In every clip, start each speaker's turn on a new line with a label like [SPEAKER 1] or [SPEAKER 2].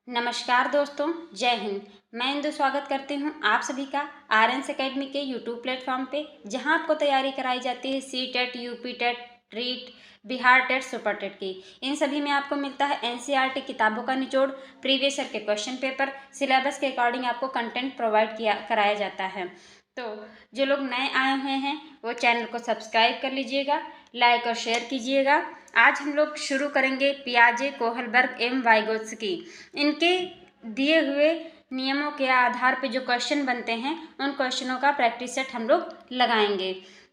[SPEAKER 1] नमस्कार दोस्तों, जय हिंद। मैं इंदु स्वागत करती हूं आप सभी का आरएनस एकेडमी के यूट्यूब प्लेटफॉर्म पे, जहां आपको तैयारी कराई जाती है सी टेट, यूपी टेट, ट्रीट, बिहार टेट, सुपर टेट की। इन सभी में आपको मिलता है एनसीईआरटी किताबों का निचोड़, प्रीवियस ईयर के क्वेश्चन पेपर, सिलेबस के अकॉर्डिंग आपको कंटेंट प्रोवाइड कराया जाता है। तो जो लोग नए आए हुए हैं वो चैनल को सब्सक्राइब कर लीजिएगा, लाइक और शेयर कीजिएगा। आज हम लोग शुरू करेंगे पियाजे, कोहलबर्ग एवं वाइगोत्स्की। इनके दिए हुए नियमों के आधार पर जो क्वेश्चन बनते हैं उन क्वेश्चनों का प्रैक्टिस सेट हम लोग लगाएंगे।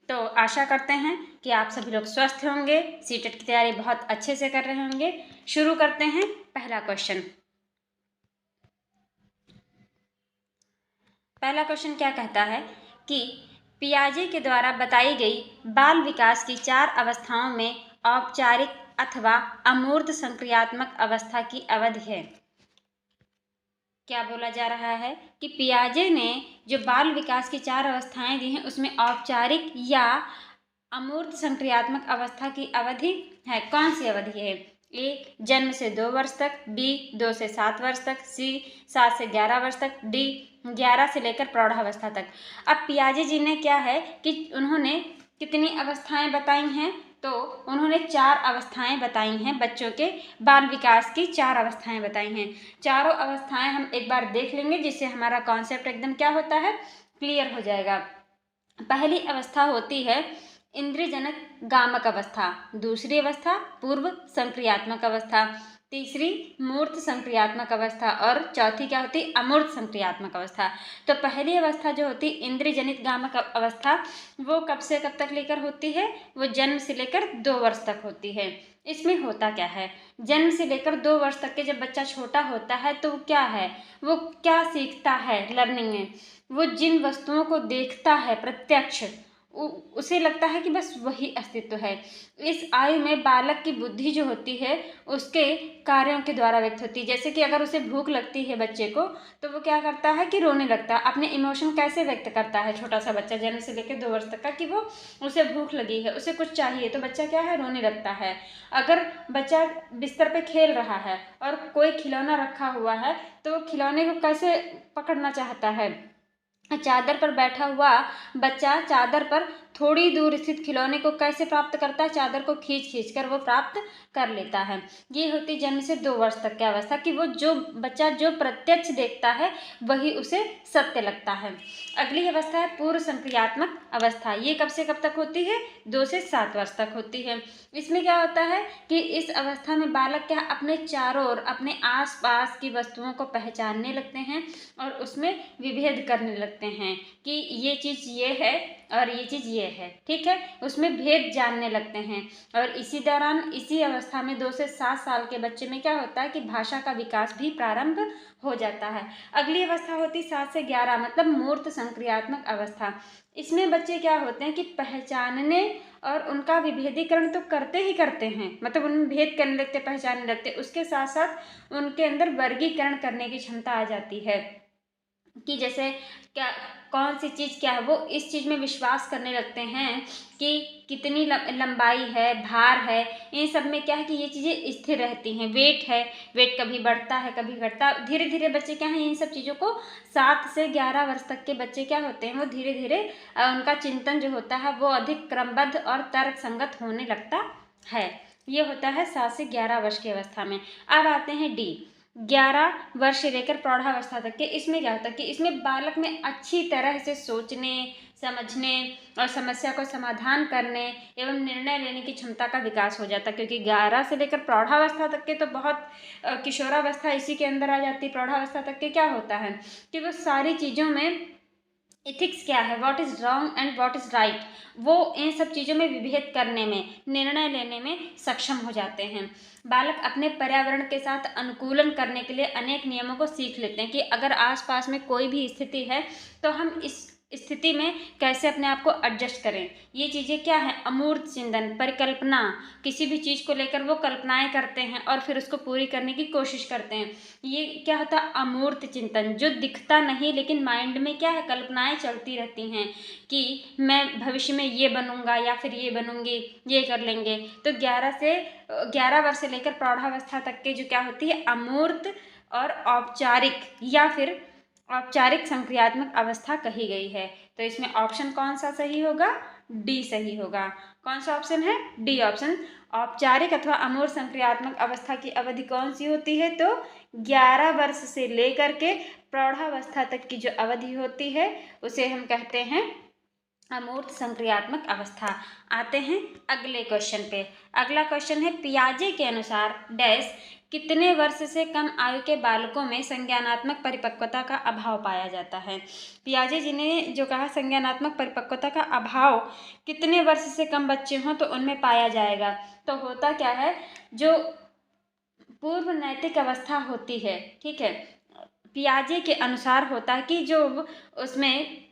[SPEAKER 1] तो आशा करते हैं कि आप सभी लोग स्वस्थ होंगे, सीटेट की तैयारी बहुत अच्छे से कर रहे होंगे। शुरू करते हैं पहला क्वेश्चन। पहला क्वेश्चन क्या कहता है कि पियाजे के द्वारा बताई गई बाल विकास की 4 अवस्थाओं में औपचारिक अथवा अमूर्त संक्रियात्मक अवस्था की अवधि है। क्या बोला जा रहा है कि पियाजे ने जो बाल विकास की 4 अवस्थाएं दी हैं उसमें औपचारिक या अमूर्त संक्रियात्मक अवस्था की अवधि है। कौन सी अवधि है? ए जन्म से 2 वर्ष तक, बी 2 से 7 वर्ष तक, सी 7 से 11 वर्ष तक, डी 11 से लेकर प्रौढ़ावस्था तक। अब पियाजे जी ने क्या है कि उन्होंने कितनी अवस्थाएं बताई हैं? तो उन्होंने 4 अवस्थाएं बताई हैं। बच्चों के बाल विकास की 4 अवस्थाएं बताई हैं। चारों अवस्थाएं हम एक बार देख लेंगे, जिससे हमारा कॉन्सेप्ट एकदम क्या होता है, क्लियर हो जाएगा। पहली अवस्था होती है इंद्रियजनक गामक अवस्था, दूसरी अवस्था पूर्व संक्रियात्मक अवस्था, तीसरी मूर्त संक्रियात्मक अवस्था और चौथी क्या होती? अमूर्त संक्रियात्मक अवस्था। तो पहली अवस्था जो होती इंद्रिय जनित गामक अवस्था, वो कब से कब तक लेकर होती है? वो जन्म से लेकर 2 वर्ष तक होती है। इसमें होता क्या है? जन्म से लेकर 2 वर्ष तक के जब बच्चा छोटा होता है तो वो क्या है, वो क्या सीखता है लर्निंग में? वो जिन वस्तुओं को देखता है प्रत्यक्ष, उसे लगता है कि बस वही अस्तित्व है। इस आयु में बालक की बुद्धि जो होती है उसके कार्यों के द्वारा व्यक्त होती है। जैसे कि अगर उसे भूख लगती है बच्चे को, तो वो क्या करता है कि रोने लगता है। अपने इमोशन कैसे व्यक्त करता है छोटा सा बच्चा जन्म से लेकर 2 वर्ष तक का, कि वो उसे भूख लगी है, उसे कुछ चाहिए, तो बच्चा क्या है, रोने लगता है। अगर बच्चा बिस्तर पे खेल रहा है और कोई खिलौना रखा हुआ है, तो वो खिलौने को कैसे पकड़ना चाहता है? चादर पर बैठा हुआ बच्चा चादर पर थोड़ी दूर स्थित खिलौने को कैसे प्राप्त करता है? चादर को खींच खींच कर वो प्राप्त कर लेता है। ये होती जन्म से 2 वर्ष तक की अवस्था, कि वो जो बच्चा जो प्रत्यक्ष देखता है वही उसे सत्य लगता है। अगली अवस्था है पूर्व संक्रियात्मक अवस्था। ये कब से कब तक होती है? 2 से 7 वर्ष तक होती है। इसमें क्या होता है कि इस अवस्था में बालक क्या अपने चारों ओर, अपने आसपास की वस्तुओं को पहचानने लगते हैं और उसमें विभेद करने लगते हैं कि ये चीज़ ये है और ये चीज़ ये है, ठीक है। उसमें भेद जानने लगते हैं। और इसी दौरान, इसी अवस्था में 2 से 7 साल के बच्चे में क्या होता है कि भाषा का विकास भी प्रारंभ हो जाता है। अगली अवस्था होती 7 से 11, मतलब मूर्त संक्रियात्मक अवस्था। इसमें बच्चे क्या होते हैं कि पहचानने और उनका विभेदीकरण तो करते ही करते हैं, मतलब उनमें भेद करने लगते, पहचानने लगते। उसके साथ साथ उनके अंदर वर्गीकरण करने की क्षमता आ जाती है कि जैसे क्या, कौन सी चीज़ क्या है, वो इस चीज़ में विश्वास करने लगते हैं कि कितनी लंबाई है, भार है। इन सब में क्या है कि ये चीज़ें स्थिर रहती हैं। वेट है, वेट कभी बढ़ता है कभी घटता। धीरे धीरे बच्चे क्या हैं, इन सब चीज़ों को 7 से 11 वर्ष तक के बच्चे क्या होते हैं, वो धीरे धीरे उनका चिंतन जो होता है वो अधिक क्रमबद्ध और तर्क संगत होने लगता है। ये होता है 7 से 11 वर्ष की अवस्था में। अब आते हैं डी, 11 वर्ष से लेकर प्रौढ़ावस्था तक के। इसमें क्या होता है कि इसमें बालक में अच्छी तरह से सोचने, समझने और समस्या को समाधान करने एवं निर्णय लेने की क्षमता का विकास हो जाता है। क्योंकि 11 से लेकर प्रौढ़ावस्था तक के तो बहुत, किशोरावस्था इसी के अंदर आ जाती है। प्रौढ़ावस्था तक के क्या होता है कि वो सारी चीज़ों में इथिक्स क्या है, what is wrong and what is right, वो इन सब चीज़ों में विभेद करने में, निर्णय लेने में सक्षम हो जाते हैं। बालक अपने पर्यावरण के साथ अनुकूलन करने के लिए अनेक नियमों को सीख लेते हैं कि अगर आसपास में कोई भी स्थिति है तो हम इस स्थिति में कैसे अपने आप को एडजस्ट करें। ये चीज़ें क्या है, अमूर्त चिंतन, परिकल्पना। किसी भी चीज़ को लेकर वो कल्पनाएं करते हैं और फिर उसको पूरी करने की कोशिश करते हैं। ये क्या होता है, अमूर्त चिंतन, जो दिखता नहीं लेकिन माइंड में क्या है, कल्पनाएं चलती रहती हैं कि मैं भविष्य में ये बनूंगा या फिर ये बनूंगी, ये कर लेंगे। तो 11 वर्ष से लेकर प्रौढ़ावस्था तक के जो क्या होती है, अमूर्त और औपचारिक या फिर औपचारिक संक्रियात्मक अवस्था कही गई है। तो इसमें ऑप्शन कौन सा सही होगा? डी सही होगा। कौन सा ऑप्शन है? D option. औपचारिक अथवा अमूर्त संक्रियात्मक अवस्था की अवधि कौन सी होती है? तो 11 वर्ष से लेकर के प्रौढ़ावस्था तक की जो अवधि होती है उसे हम कहते हैं अमूर्त संक्रियात्मक अवस्था। आते हैं अगले क्वेश्चन पे। अगला क्वेश्चन है, पियाजे के अनुसार डैश कितने वर्ष से कम आयु के बालकों में संज्ञानात्मक परिपक्वता का अभाव पाया जाता है? पियाजे जी ने जो कहा संज्ञानात्मक परिपक्वता का अभाव कितने वर्ष से कम बच्चे हों तो उनमें पाया जाएगा। तो होता क्या है, जो पूर्व नैतिक अवस्था होती है, ठीक है, पियाजे के अनुसार होता है कि जो उसमें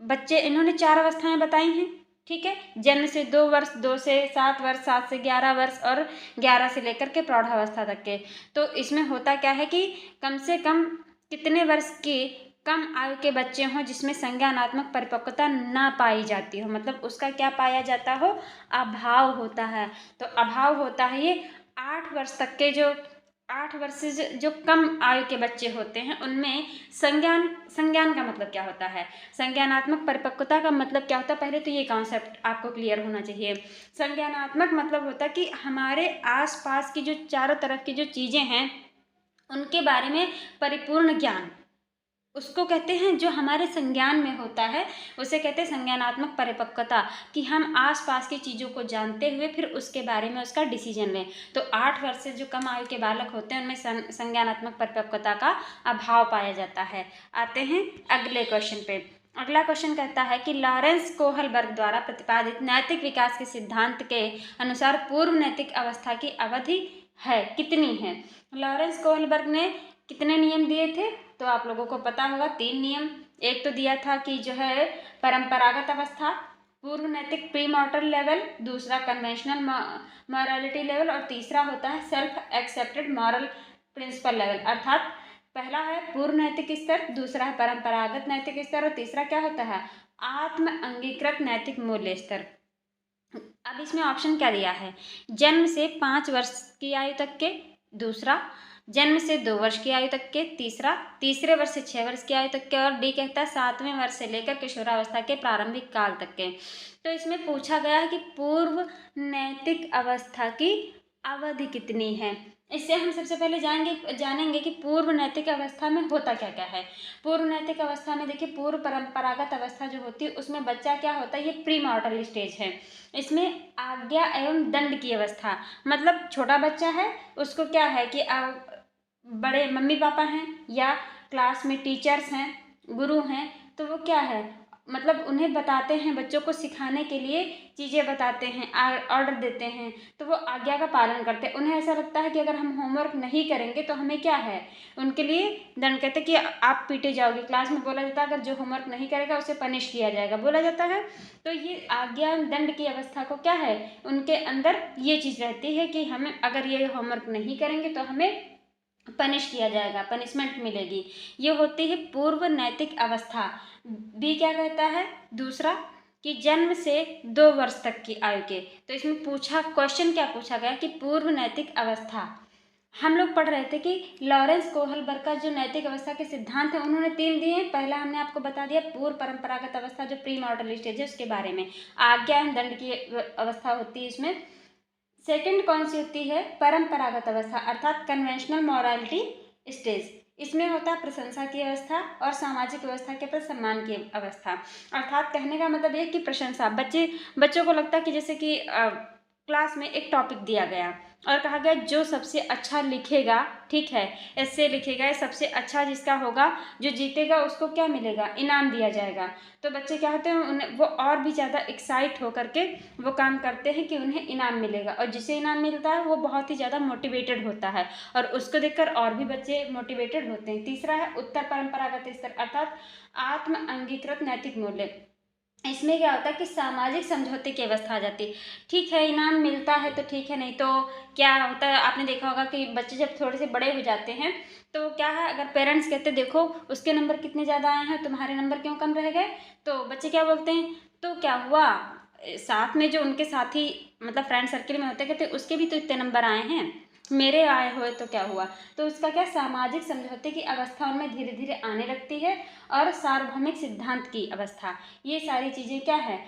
[SPEAKER 1] बच्चे, इन्होंने 4 अवस्थाएं बताई हैं, ठीक है, जन्म से 2 वर्ष, 2 से 7 वर्ष, 7 से 11 वर्ष और 11 से लेकर के प्रौढ़ावस्था तक के। तो इसमें होता क्या है कि कम से कम कितने वर्ष के कम आयु के बच्चे हों जिसमें संज्ञानात्मक परिपक्वता ना पाई जाती हो, मतलब उसका क्या पाया जाता हो? अभाव होता है। तो अभाव होता है ये 8 वर्ष तक के, जो 8 वर्ष से जो कम आयु के बच्चे होते हैं उनमें संज्ञान का मतलब क्या होता है? संज्ञानात्मक परिपक्वता का मतलब क्या होता है? पहले तो ये कॉन्सेप्ट आपको क्लियर होना चाहिए। संज्ञानात्मक मतलब होता है कि हमारे आसपास की जो चारों तरफ की जो चीज़ें हैं उनके बारे में परिपूर्ण ज्ञान, उसको कहते हैं, जो हमारे संज्ञान में होता है उसे कहते हैं संज्ञानात्मक परिपक्वता, कि हम आसपास की चीज़ों को जानते हुए फिर उसके बारे में उसका डिसीजन लें। तो 8 वर्ष से जो कम आयु के बालक होते हैं उनमें संज्ञानात्मक परिपक्वता का अभाव पाया जाता है। आते हैं अगले क्वेश्चन पे। अगला क्वेश्चन कहता है कि लॉरेंस कोहलबर्ग द्वारा प्रतिपादित नैतिक विकास के सिद्धांत के अनुसार पूर्व नैतिक अवस्था की अवधि है कितनी है? लॉरेंस कोहलबर्ग ने कितने नियम दिए थे? तो आप लोगों को पता होगा 3 नियम। एक तो दिया था कि जो है परंपरागत अवस्था, पूर्व नैतिक प्री मॉर्टल लेवल, दूसरा कन्वेंशनल मॉरलिटी लेवल और तीसरा होता है self accepted moral principle level. अर्थात पहला है पूर्व नैतिक स्तर, दूसरा है परंपरागत नैतिक स्तर और तीसरा क्या होता है? आत्म अंगीकृत नैतिक मूल्य स्तर। अब इसमें ऑप्शन क्या दिया है? जन्म से 5 वर्ष की आयु तक के, दूसरा जन्म से 2 वर्ष की आयु तक के, तीसरा तीसरे वर्ष से 6 वर्ष की आयु तक के और डी कहता है 7वें वर्ष से लेकर किशोरावस्था के प्रारंभिक काल तक के। तो इसमें पूछा गया है कि पूर्व नैतिक अवस्था की अवधि कितनी है। इससे हम सबसे पहले जानेंगे कि पूर्व नैतिक अवस्था में होता क्या क्या है। पूर्व नैतिक अवस्था में देखिए, पूर्व परंपरागत अवस्था जो होती है उसमें बच्चा क्या होता है, ये प्री मॉर्टल स्टेज है। इसमें आज्ञा एवं दंड की अवस्था, मतलब छोटा बच्चा है उसको क्या है कि बड़े मम्मी पापा हैं या क्लास में टीचर्स हैं, गुरु हैं, तो वो क्या है, मतलब उन्हें बताते हैं, बच्चों को सिखाने के लिए चीज़ें बताते हैं, ऑर्डर देते हैं, तो वो आज्ञा का पालन करते हैं। उन्हें ऐसा लगता है कि अगर हम होमवर्क नहीं करेंगे तो हमें क्या है, उनके लिए दंड, कहते हैं कि आप पीटे जाओगे। क्लास में बोला जाता है अगर जो होमवर्क नहीं करेगा उसे पनिश किया जाएगा, बोला जाता है। तो ये आज्ञा दंड की अवस्था को क्या है, उनके अंदर ये चीज़ रहती है कि हमें अगर ये होमवर्क नहीं करेंगे तो हमें पनिश किया जाएगा, पनिशमेंट मिलेगी। ये होती है पूर्व नैतिक अवस्था। बी क्या कहता है, दूसरा, कि जन्म से 2 वर्ष तक की आयु के। तो इसमें पूछा, क्वेश्चन क्या पूछा गया कि पूर्व नैतिक अवस्था। हम लोग पढ़ रहे थे कि लॉरेंस कोहलबर्ग का जो नैतिक अवस्था के सिद्धांत है उन्होंने 3 दिए हैं। पहला हमने आपको बता दिया पूर्व परंपरागत अवस्था जो प्री मॉर्टल स्टेज है उसके बारे में, आज्ञा एवं दंड की अवस्था होती है इसमें। सेकंड कौन सी होती है, परंपरागत अवस्था अर्थात कन्वेंशनल मॉरलिटी स्टेज। इसमें होता है प्रशंसा की अवस्था और सामाजिक व्यवस्था के प्रति सम्मान की अवस्था। अर्थात कहने का मतलब ये कि प्रशंसा, बच्चों को लगता है कि जैसे कि क्लास में एक टॉपिक दिया गया और कहा गया जो सबसे अच्छा लिखेगा, ठीक है, ऐसे लिखेगा, सबसे अच्छा जिसका होगा, जो जीतेगा उसको क्या मिलेगा, इनाम दिया जाएगा। तो बच्चे क्या होते हैं, उन्हें वो और भी ज़्यादा एक्साइट होकर के वो काम करते हैं कि उन्हें इनाम मिलेगा, और जिसे इनाम मिलता है वो बहुत ही ज़्यादा मोटिवेटेड होता है और उसको देखकर और भी बच्चे मोटिवेटेड होते हैं। तीसरा है उत्तर परंपरागत स्तर अर्थात आत्म अंगीकृत नैतिक मूल्य। इसमें क्या होता है कि सामाजिक समझौते की अवस्था आ जाती है। ठीक है, इनाम मिलता है तो ठीक है, नहीं तो क्या होता है, आपने देखा होगा कि बच्चे जब थोड़े से बड़े हो जाते हैं तो क्या है, अगर पेरेंट्स कहते देखो उसके नंबर कितने ज़्यादा आए हैं, तुम्हारे नंबर क्यों कम रह गए, तो बच्चे क्या बोलते हैं, तो क्या हुआ, साथ में जो उनके साथी मतलब फ्रेंड सर्किल में होते, कहते उसके भी तो इतने नंबर आए हैं, मेरे आए हुए तो क्या हुआ। तो उसका क्या, सामाजिक समझौते की अवस्था उनमें धीरे धीरे आने लगती है, और सार्वभौमिक सिद्धांत की अवस्था, ये सारी चीज़ें क्या है,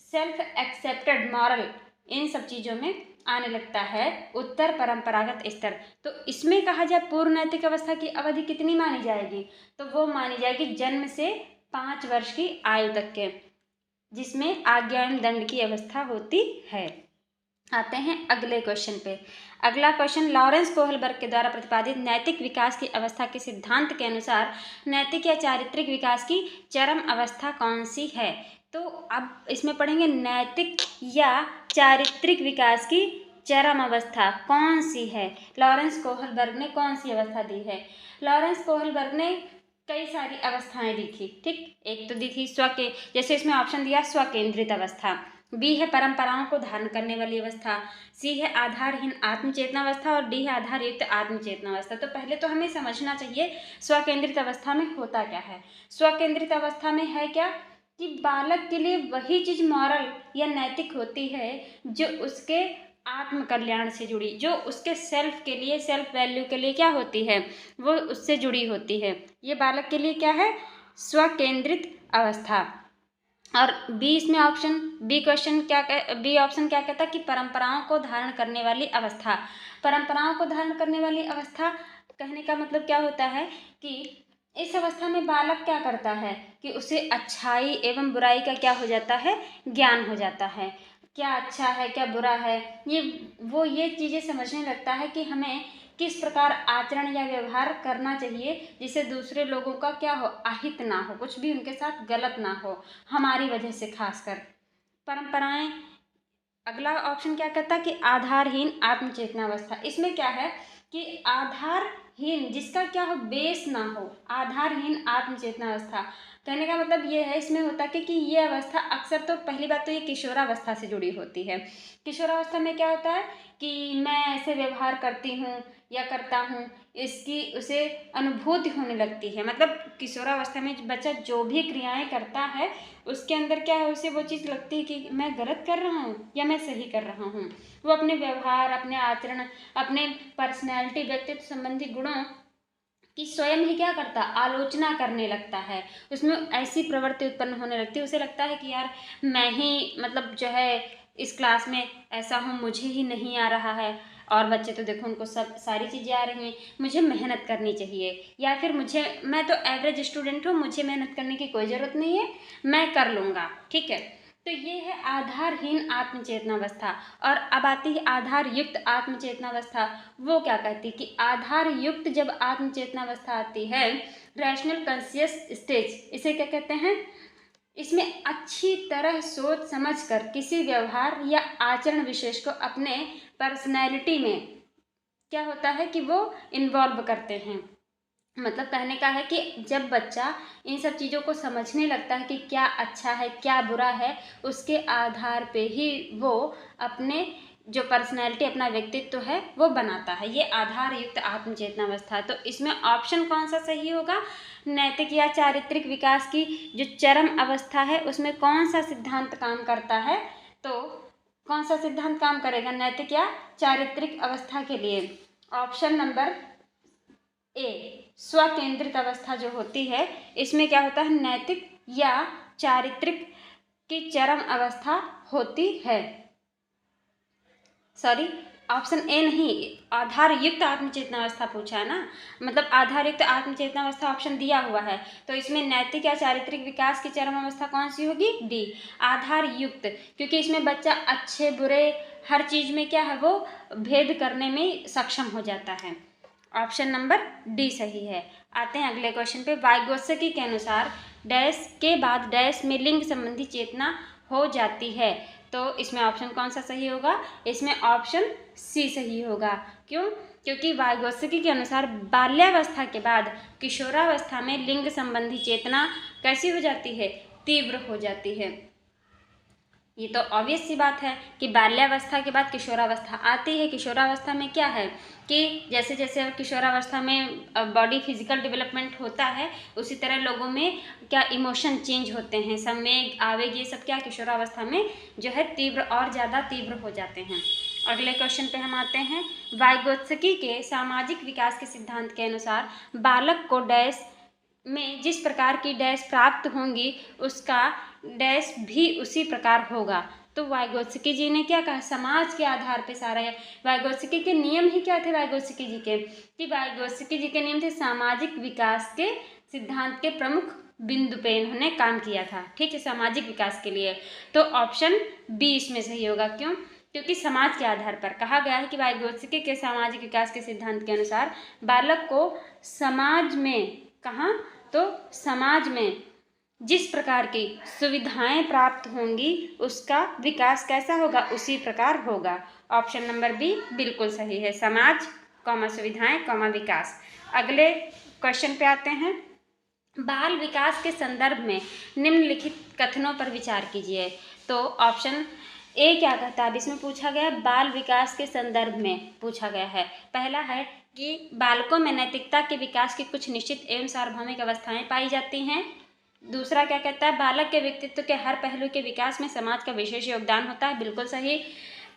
[SPEAKER 1] सेल्फ एक्सेप्टेड मॉरल, इन सब चीज़ों में आने लगता है उत्तर परंपरागत स्तर। तो इसमें कहा जाए पूर्व नैतिक अवस्था की अवधि कितनी मानी जाएगी, तो वो मानी जाएगी जन्म से 5 वर्ष की आयु तक के, जिसमें आज्ञा एवं दंड की अवस्था होती है। आते हैं अगले क्वेश्चन पे। अगला क्वेश्चन, लॉरेंस कोहलबर्ग के द्वारा प्रतिपादित नैतिक विकास की अवस्था के सिद्धांत के अनुसार नैतिक या चारित्रिक विकास की चरम अवस्था कौन सी है। तो अब इसमें पढ़ेंगे नैतिक या चारित्रिक विकास की चरम अवस्था कौन सी है, लॉरेंस कोहलबर्ग ने कौन सी अवस्था दी है। लॉरेंस कोहलबर्ग ने कई सारी अवस्थाएं दी थी, ठीक। एक तो दी थी जैसे इसमें ऑप्शन दिया स्वकेंद्रित अवस्था, बी है परंपराओं को धारण करने वाली अवस्था, सी है आधारहीन आत्मचेतना अवस्था, और डी है आधारयुक्त आत्मचेतना अवस्था। तो पहले तो हमें समझना चाहिए स्वकेंद्रित अवस्था में होता क्या है। स्वकेंद्रित अवस्था में है क्या कि बालक के लिए वही चीज़ मॉरल या नैतिक होती है जो उसके आत्म कल्याण से जुड़ी, जो उसके सेल्फ के लिए, सेल्फ वैल्यू के लिए क्या होती है, वो उससे जुड़ी होती है। ये बालक के लिए क्या है, स्वकेंद्रित अवस्था। और बी इसमें ऑप्शन बी ऑप्शन क्या कहता है कि परंपराओं को धारण करने वाली अवस्था। परंपराओं को धारण करने वाली अवस्था कहने का मतलब क्या होता है कि इस अवस्था में बालक क्या करता है कि उसे अच्छाई एवं बुराई का क्या हो जाता है, ज्ञान हो जाता है, क्या अच्छा है क्या बुरा है, ये चीज़ें समझने लगता है कि हमें किस प्रकार आचरण या व्यवहार करना चाहिए जिससे दूसरे लोगों का क्या हो, अहित ना हो, कुछ भी उनके साथ गलत ना हो हमारी वजह से खासकर। परंपराएं, अगला ऑप्शन क्या कहता है कि आधारहीन आत्मचेतना अवस्था। इसमें क्या है कि आधारहीन, जिसका क्या हो, बेस ना हो, आधारहीन आत्मचेतना अवस्था। कहने का मतलब ये है, इसमें होता है कि ये अवस्था अक्सर, तो पहली बात तो ये किशोरावस्था से जुड़ी होती है। किशोरावस्था में क्या होता है कि मैं ऐसे व्यवहार करती हूँ या करता हूँ, इसकी उसे अनुभूति होने लगती है। मतलब किशोरावस्था में बच्चा जो भी क्रियाएं करता है उसके अंदर क्या है, उसे वो चीज़ लगती है कि मैं गलत कर रहा हूँ या मैं सही कर रहा हूँ। वो अपने व्यवहार, अपने आचरण, अपने पर्सनैलिटी, व्यक्तित्व संबंधी गुणों कि स्वयं ही क्या करता, आलोचना करने लगता है, उसमें ऐसी प्रवृत्ति उत्पन्न होने लगती है, उसे लगता है कि यार मैं ही मतलब जो है इस क्लास में ऐसा हूँ, मुझे ही नहीं आ रहा है, और बच्चे तो देखो उनको सब सारी चीज़ें आ रही हैं, मुझे मेहनत करनी चाहिए, या फिर मैं तो एवरेज स्टूडेंट हूँ, मुझे मेहनत करने की कोई ज़रूरत नहीं है, मैं कर लूँगा, ठीक है। तो ये है आधारहीन आत्मचेतना अवस्था। और अब आती है आधार युक्त आत्मचेतना अवस्था। वो क्या कहती है कि आधार युक्त जब आत्मचेतना अवस्था आती है, रैशनल कॉन्शियस स्टेज, इसे क्या कहते हैं, इसमें अच्छी तरह सोच समझकर किसी व्यवहार या आचरण विशेष को अपने पर्सनैलिटी में क्या होता है कि वो इन्वॉल्व करते हैं। मतलब कहने का है कि जब बच्चा इन सब चीज़ों को समझने लगता है कि क्या अच्छा है क्या बुरा है, उसके आधार पे ही वो अपने जो पर्सनैलिटी, अपना व्यक्तित्व है वो बनाता है। ये आधार युक्त आत्मचेतना अवस्था। तो इसमें ऑप्शन कौन सा सही होगा, नैतिक या चारित्रिक विकास की जो चरम अवस्था है उसमें कौन सा सिद्धांत काम करता है, तो कौन सा सिद्धांत काम करेगा नैतिक या चारित्रिक अवस्था के लिए। ऑप्शन नंबर ए, स्वकेंद्रित अवस्था जो होती है इसमें क्या होता है, नैतिक या चारित्रिक की चरम अवस्था होती है। सॉरी, ऑप्शन ए नहीं, आधार युक्त आत्मचेतना अवस्था पूछा है ना, मतलब आधार युक्त आत्मचेतना अवस्था ऑप्शन दिया हुआ है, तो इसमें नैतिक या चारित्रिक विकास की चरम अवस्था कौन सी होगी, डी, आधार युक्त, क्योंकि इसमें बच्चा अच्छे बुरे हर चीज में क्या है, वो भेद करने में सक्षम हो जाता है। ऑप्शन नंबर डी सही है। आते हैं अगले क्वेश्चन पे। वाइगोत्स्की के अनुसार डैश के बाद डैश में लिंग संबंधी चेतना हो जाती है, तो इसमें ऑप्शन कौन सा सही होगा, इसमें ऑप्शन सी सही होगा। क्यों, क्योंकि वाइगोत्स्की के अनुसार बाल्यावस्था के बाद किशोरावस्था में लिंग संबंधी चेतना कैसी हो जाती है, तीव्र हो जाती है। ये तो ऑब्वियस सी बात है कि बाल्यावस्था के बाद किशोरावस्था आती है। किशोरावस्था में क्या है कि जैसे जैसे किशोरावस्था में बॉडी फिजिकल डेवलपमेंट होता है, उसी तरह लोगों में क्या इमोशन चेंज होते हैं, संवेग, आवेग, ये सब क्या किशोरावस्था में जो है तीव्र और ज़्यादा तीव्र हो जाते हैं। अगले क्वेश्चन पे हम आते हैं। वाइगोत्स्की के सामाजिक विकास के सिद्धांत के अनुसार बालक को डैश में जिस प्रकार की डैश प्राप्त होंगी उसका डैश भी उसी प्रकार होगा। तो वाइगोत्स्की जी ने क्या कहा, समाज के आधार पे सारा है। वाइगोत्स्की के नियम ही क्या थे वाइगोत्स्की जी के, कि वाइगोत्स्की जी के नियम थे सामाजिक विकास के सिद्धांत के प्रमुख बिंदु पे इन्होंने काम किया था, ठीक है, सामाजिक विकास के लिए। तो ऑप्शन बी इसमें सही होगा। क्यों? क्योंकि समाज के आधार पर कहा गया है कि वाइगोत्स्की के सामाजिक विकास के सिद्धांत के अनुसार बालक को समाज में, कहाँ, तो समाज में जिस प्रकार की सुविधाएं प्राप्त होंगी उसका विकास कैसा होगा, उसी प्रकार होगा। ऑप्शन नंबर बी बिल्कुल सही है, समाज कॉमा सुविधाएं कॉमा विकास। अगले क्वेश्चन पे आते हैं। बाल विकास के संदर्भ में निम्नलिखित कथनों पर विचार कीजिए। तो ऑप्शन ए क्या कहता है, अब इसमें पूछा गया बाल विकास के संदर्भ में पूछा गया है। पहला है कि बालकों में नैतिकता के विकास की कुछ निश्चित एवं सार्वभौमिक अवस्थाएं पाई जाती हैं। दूसरा क्या कहता है, बालक के व्यक्तित्व के हर पहलू के विकास में समाज का विशेष योगदान होता है, बिल्कुल सही।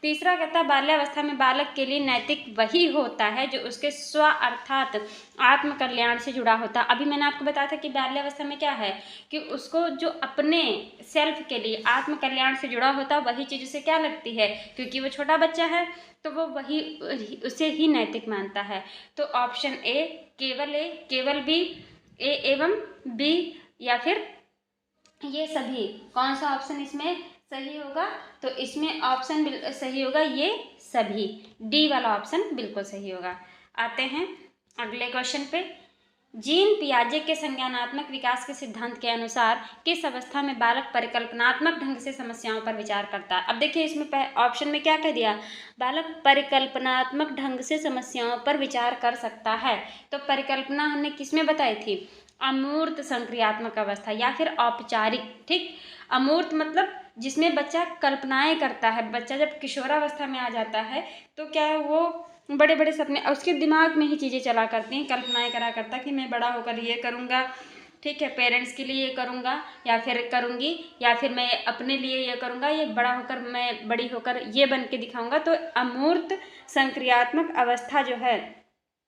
[SPEAKER 1] तीसरा कहता है बाल्यावस्था में बालक के लिए नैतिक वही होता है जो उसके स्व अर्थात आत्म कल्याण से जुड़ा होता है। अभी मैंने आपको बताया था कि बाल्यावस्था में क्या है कि उसको जो अपने सेल्फ के लिए आत्म कल्याण से जुड़ा होता है वही चीज़ उसे क्या लगती है, क्योंकि वो छोटा बच्चा है तो वो वही उसे ही नैतिक मानता है। तो ऑप्शन ए, केवल बी, ए एवं बी, या फिर ये सभी, कौन सा ऑप्शन इसमें सही होगा, तो इसमें ऑप्शन सही होगा ये सभी, डी वाला ऑप्शन बिल्कुल सही होगा। आते हैं अगले क्वेश्चन पे। जीन पियाजे के संज्ञानात्मक विकास के सिद्धांत के अनुसार किस अवस्था में बालक परिकल्पनात्मक ढंग से समस्याओं पर विचार करता है। अब देखिए इसमें ऑप्शन में क्या कह दिया, बालक परिकल्पनात्मक ढंग से समस्याओं पर विचार कर सकता है। तो परिकल्पना हमने किसमें बताई थी, अमूर्त संक्रियात्मक अवस्था या फिर औपचारिक, ठीक। अमूर्त मतलब जिसमें बच्चा कल्पनाएं करता है, बच्चा जब किशोरावस्था में आ जाता है तो क्या है वो बड़े बड़े सपने उसके दिमाग में ही चीज़ें चला करती हैं, कल्पनाएं करा करता कि मैं बड़ा होकर ये करूँगा, ठीक है, पेरेंट्स के लिए ये करूँगा या फिर करूँगी, या फिर मैं अपने लिए ये करूँगा, ये बड़ा होकर मैं बड़ी होकर ये बन के दिखाऊँगा। तो अमूर्त संक्रियात्मक अवस्था जो है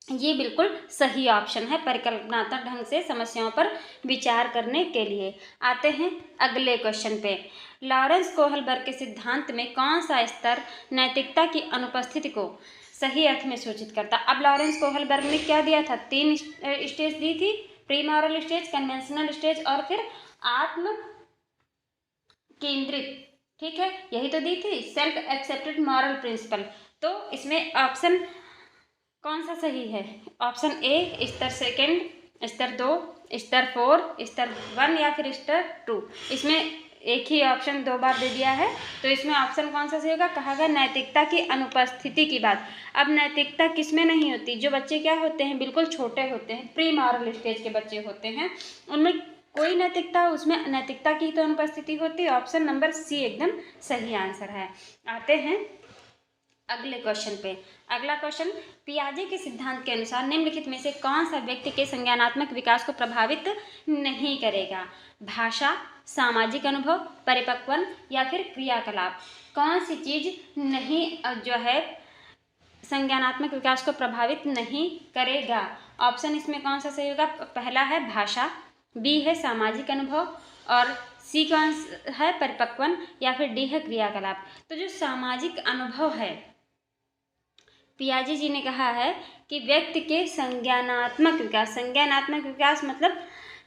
[SPEAKER 1] ये बिल्कुल सही ऑप्शन है परिकल्पनात्मक ढंग से समस्याओं पर विचार करने के लिए। आते हैं अगले क्वेश्चन पे। लॉरेंस कोहलबर्ग के सिद्धांत में कौन सा स्तर नैतिकता की अनुपस्थिति को सही अर्थ में सूचित करता। अब लॉरेंस कोहलबर्ग ने क्या दिया था, 3 स्टेज दी थी, pre moral stage, conventional stage और फिर आत्म केंद्रित, ठीक है, यही तो दी थी, सेल्फ एक्सेप्टेड मॉरल प्रिंसिपल। तो इसमें ऑप्शन कौन सा सही है, ऑप्शन ए स्तर सेकंड, स्तर 2, स्तर 4, स्तर 1 या फिर स्तर 2। इसमें एक ही ऑप्शन 2 बार दे दिया है, तो इसमें ऑप्शन कौन सा सही होगा, कहा गया नैतिकता की अनुपस्थिति की बात। अब नैतिकता किसमें नहीं होती, जो बच्चे क्या होते हैं बिल्कुल छोटे होते हैं, प्री मॉरल स्टेज के बच्चे होते हैं, उनमें कोई नैतिकता, उसमें नैतिकता की तो अनुपस्थिति होती है। ऑप्शन नंबर सी एकदम सही आंसर है। आते हैं अगले क्वेश्चन पे। अगला क्वेश्चन, पियाजे के सिद्धांत के अनुसार निम्नलिखित में से कौन सा व्यक्ति के संज्ञानात्मक विकास को प्रभावित नहीं करेगा, भाषा, सामाजिक अनुभव, परिपक्वन या फिर क्रियाकलाप। कौन सी चीज नहीं जो है संज्ञानात्मक विकास को प्रभावित नहीं करेगा। ऑप्शन इसमें कौन सा सही होगा, पहला है भाषा, बी है सामाजिक अनुभव और सी कौन है परिपक्वन या फिर डी है क्रियाकलाप। तो जो सामाजिक अनुभव है, पियाजे जी ने कहा है कि व्यक्ति के संज्ञानात्मक विकास मतलब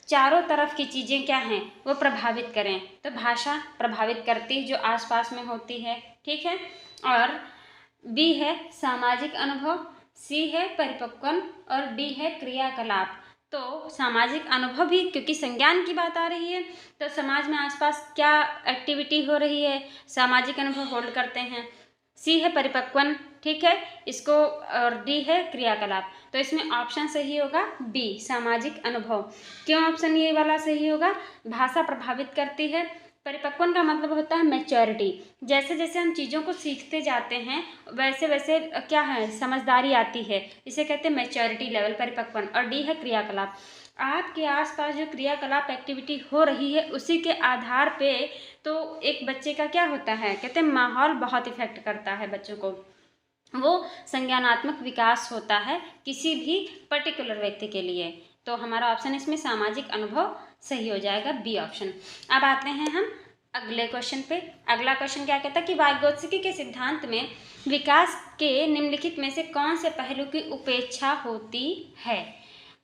[SPEAKER 1] चारों तरफ की चीज़ें क्या हैं वो प्रभावित करें। तो भाषा प्रभावित करती है जो आसपास में होती है, ठीक है, और बी है सामाजिक अनुभव, सी है परिपक्वन और डी है क्रियाकलाप। तो सामाजिक अनुभव भी, क्योंकि संज्ञान की बात आ रही है तो समाज में आसपास क्या एक्टिविटी हो रही है, सामाजिक अनुभव होल्ड करते हैं। सी है परिपक्वन, ठीक है, इसको, और डी है क्रियाकलाप। तो इसमें ऑप्शन सही होगा बी सामाजिक अनुभव। क्यों ऑप्शन ये वाला सही होगा, भाषा प्रभावित करती है, परिपक्वन का मतलब होता है मैच्योरिटी, जैसे जैसे हम चीज़ों को सीखते जाते हैं वैसे वैसे क्या है समझदारी आती है, इसे कहते हैं मैच्योरिटी लेवल परिपक्वन। और डी है क्रियाकलाप, आपके आसपास जो क्रियाकलाप एक्टिविटी हो रही है उसी के आधार पे तो एक बच्चे का क्या होता है, कहते हैं माहौल बहुत इफेक्ट करता है बच्चों को। वो संज्ञानात्मक विकास होता है किसी भी पर्टिकुलर व्यक्ति के लिए। तो हमारा ऑप्शन इसमें सामाजिक अनुभव सही हो जाएगा, बी ऑप्शन। अब आते हैं हम अगले क्वेश्चन पे। अगला क्वेश्चन क्या कहता है कि वाइगोत्स्की के सिद्धांत में विकास के निम्नलिखित में से कौन से पहलू की उपेक्षा होती है?